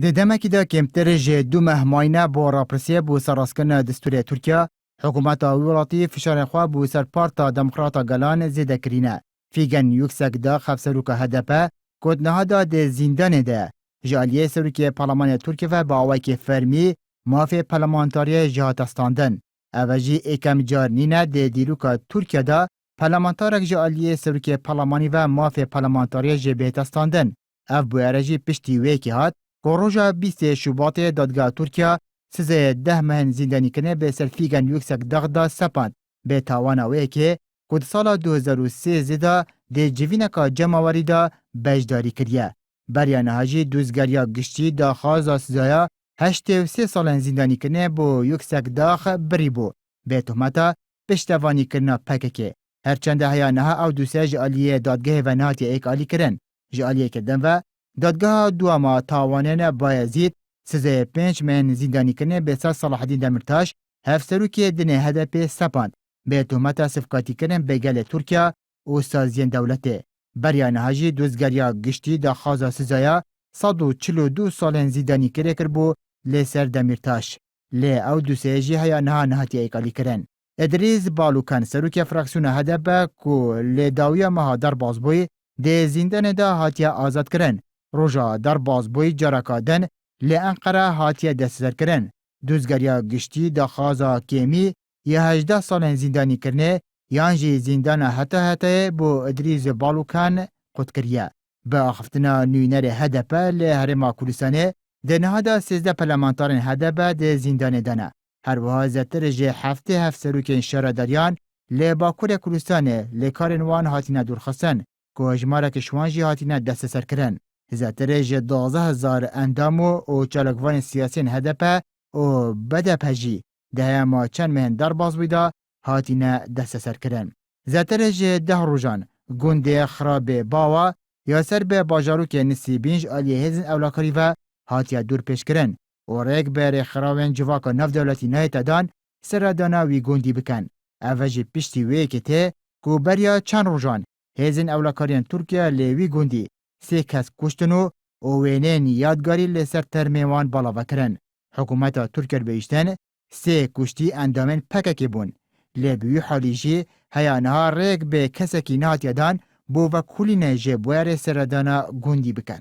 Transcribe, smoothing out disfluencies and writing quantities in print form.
د دمکی دا کمتر جه دو مهماینه با راپرسیه بو سراسکن دستور ترکیه حکومت ولاتی فشار خواه بو سر پارتا دموکراتا گلان زیده کرینه. فیگن یکسک دا خفسروک هدپه کد نهادا ده زندان ده. جالیه سروک پارلمان ترکیه و با آوک فرمی مافی پارلمانتاری جهات استاندن. اوجی اکم جار نینه ده دیروکا ترکیه دا پارلمانتارک جالیه سروک پارلمانی و مافی پارلمانتاری جبهت استاندن. اف بو ارجی پشتی ویکی هات که روژا 20 شباط دادگاه ترکیه 13 مهن زندانی کنه به سرفیگن یکسک دغدا سپاند به تاوان ویکی کد سال 2003 زیده ده جوینکا جمعواری دا بجداری کریه. بریان هاجی دوزگریا گشتی دا خوازا سزایا 83 سال زندانی کنه بو یکسک داخ بری بو به تهمتا پشتوانی کرنا پککه. هرچند هیا نها او دوسه جالیه دادگاه و نهاتی ایک آلی کرن. جالیه کردن و دادگاه دوما تاوانین بایزید 35 من زندانی کنه به سر صلاح الدین دمرتاش هفسروکی دنه هدف سپاند به تهمت صفقاتی کردن به گل ترکیه و سازین دولته. بریان هاجی دوزگریا گشتی دا خوازا سزایا 142 سال زندانی کرده کربو لسر دمرتاش. لی او دوسه جی هیا نها نهاتی ایکالی کرن. ادریس بالوکان سروکی فراکسیون هدف کو لی داویا مها در بازبوی ده زندان دا هاتیا آزاد کرن. روژا در بازبوی جراکادن لی انقره هاتیا دستسر کرن. دوزگریا گشتی دا خوازا کیمی 18 سال زندانی کرنه یانجی زندان حتی بو ادریس بالوکان قد کریه. با آخفتنا نوینر هدف لی هرما کردستانه ده نهادا 13 پارلمانتارن هدف ده زندان دانه. هر وها زتر جه هفته سروکین شهرداریان لی باکور کردستانه لی کارن وان هاتینا دورخستن که هجماره کشوانجی هاتینا دست سر کرن. زتر جه 12,000 اندامو و چالکوان سیاسین هدف و بدپجی ده ما چند مهن در باز بیده هاتینا دست سر کرن. زتر جه 10 روزان گنده خراب باوا یا سر به باجارو که نسی بینج آلیه هزن اولاکاری و هاتیا دور پیش کرن و ریک بر خراوین جواکا نف دولتی نایت دان سر دانا وی گوندی بکن. اوجی پشتی وی که ته که بریا چند روزان هزن اولاکاریان ترکیه لیوی گوندی 3 کس کشتنو و وینین یادگاری لسر ترمیوان بالا وکرن. حکومت ترکیه بیشتن 3 کشتی اندامن پککی بون. لیبیوی حالی جی هیانها ریک به کسکی نهات یادان بو و کلی نجه بویر سردانا گوندی بکن.